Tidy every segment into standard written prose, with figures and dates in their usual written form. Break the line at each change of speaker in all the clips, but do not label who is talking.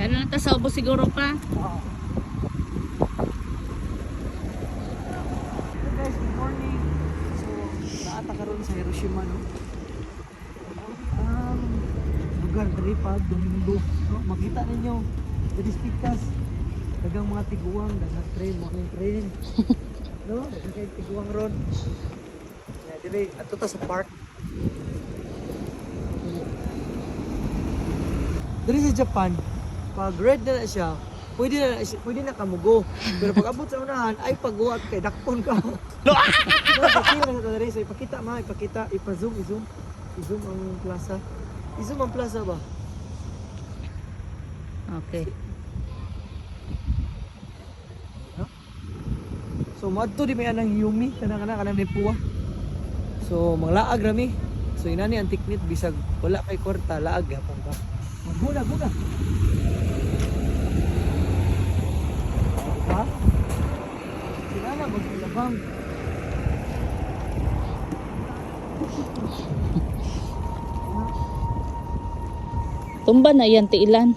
Diyan na ta sa ubos siguro pa.
Hey guys, good morning. So, naata karon sa Hiroshima, no? Lugar diri pa Domingo, no? Makita ninyo, diri pikas. Dagang mga tiguang, dagang train, mga train. No? Dagang kay tiguang ron. Yeah, diri ato ta sa park. Diri sa Japan, pag red na siya, pwede na kamugo. Pero pag abot sa unahan, ay pagguwat kay dakpon ka. No, kasi na sa diri, so ipakita ipa-zoom, i-zoom ang plaza. I-zoom ang plaza ba?
Okay.
Huh? So madto di may anang Yumi, kanang ni puwa. So manglaag rami. So inani ang tiknit bisag wala kay kwarta, laag gyapon ka. Maguna. Ha? Sila na maglabang.
Tumba na yan tiilan.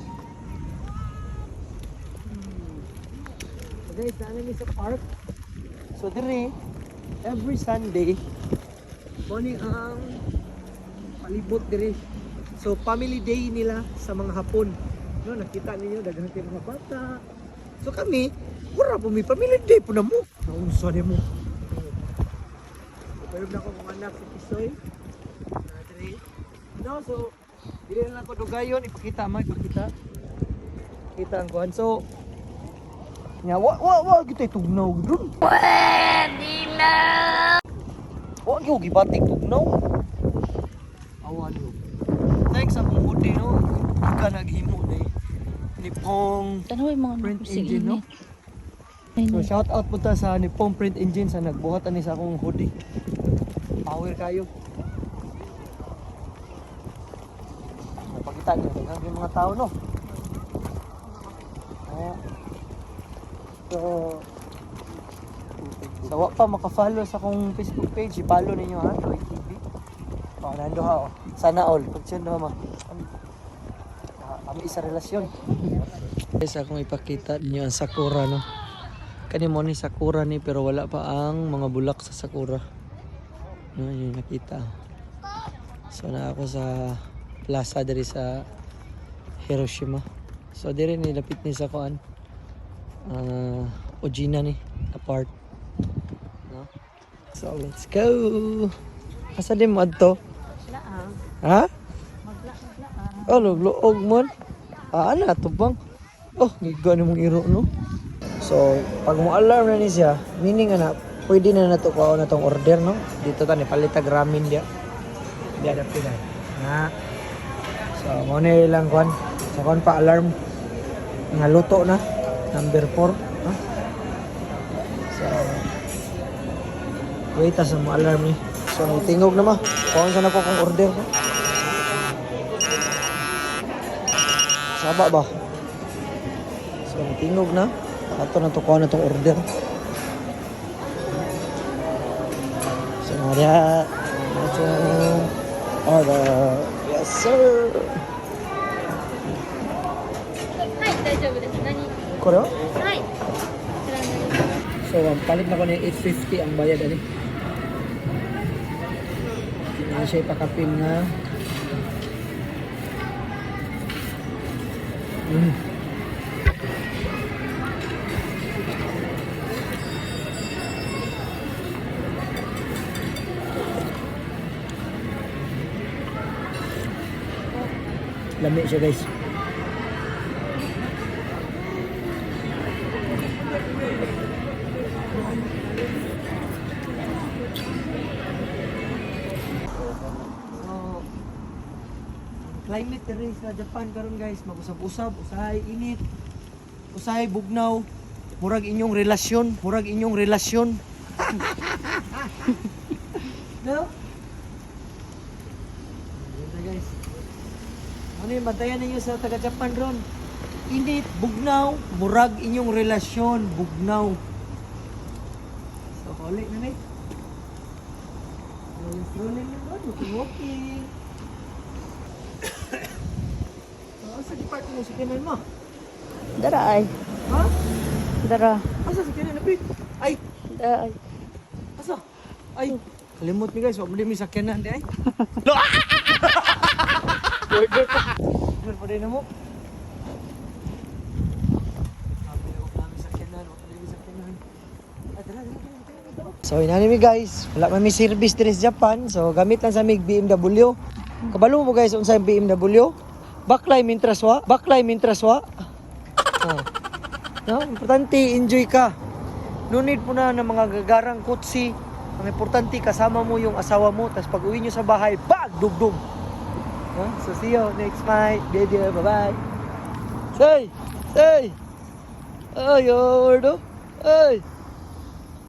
Guys, naan ni sa park. So dire every Sunday morning ang palibot dire. So family day nila sa mga Hapon. No, nakita ninyo daghang kay mga bata. So kami, wala po may family day po na mo. Naunsa ni mo. Pero na ko mga anak si Pisoy. Dire. No, so dire na lang ko dugayon ipakita. Kita ang kuhan. So nya wa kita tugnaw dun.
Pwede na!
Wa gyud gibatik tugnaw. Awan yo. Thanks sa kung hudi no. Ka naghimo Nippon
Tanaway mga
Print
nakusig
Engine, no?
Ay,
So shout out po ta sa Nippon Print Engine sa nagbuhat ani sa akong hoodie. Power kayo. Napakita niyo ang mga tao no. So wa pa maka-follow sa akong Facebook page, i-follow ninyo ha, Toy TV. Nando ha. Sana all. Pag siya no kami isa relasyon. Guys, akong ipakita niyo ang sakura no. Kani mo ni sakura ni pero wala pa ang mga bulak sa sakura. No, yun nakita. So na ako sa plaza diri sa Hiroshima. So diri ni lapit ni sa kuan. Ojina ni apart. No? So let's go. Asa din mo adto?
Laang.
Ha?
Magla.
Oh, lugluog mo. Ana to bang? Oh, giga ni mong iro no. So, pag mo alarm na ni siya, meaning na pwede na nato ko na tong order no. Dito ta ni palitag ramen dia. Dia ada pinay. Na. So, mo ni lang kwan. Sa kwan pa alarm nga luto na number 4, ha? So, wait sa mo alarm ni. So, tingog na ma. Kuha sa nako kong order no. Saba ba? So, tingog na. Ato na to kuha na tong order. So, nga order. Yes, sir.
はい、大丈夫です。何？
これは
はい。こちらになります。
So, palit na ko na 850 ang bayad ani. Hindi na siya ipakapin nga. Lami siya guys. Climate diri sa Japan karon guys, mag-usab-usab, usahay init, usahay bugnaw, murag inyong relasyon. No? Ganda guys. Ano yung bantayan ninyo sa taga Japan ron? Init, bugnaw, murag inyong relasyon, bugnaw. So, huli na ni. Rolling na doon, walking. So, sa department mo, sa kanan mo.
Dara ay.
Ha?
Dara.
Asa sa kanya napit? Ay!
Dara ay.
Asa? Ay! Kalimot mi guys, wag mo din may sakyanan di ay. Order pa. Order pa rin na mo. So inani mi guys, wala man mi service diri sa Japan. So gamit lang sa mig BMW. Kabalo mo guys unsa yung BMW? Baklay mintraswa, baklay mintraswa. Oh. No, importante enjoy ka. No need po na ng mga gagarang kutsi. Ang importante kasama mo yung asawa mo, tapos pag uwi nyo sa bahay, bag dugdug. No? So see you next my video. Bye bye. Say, say. Oh, yo, Ay.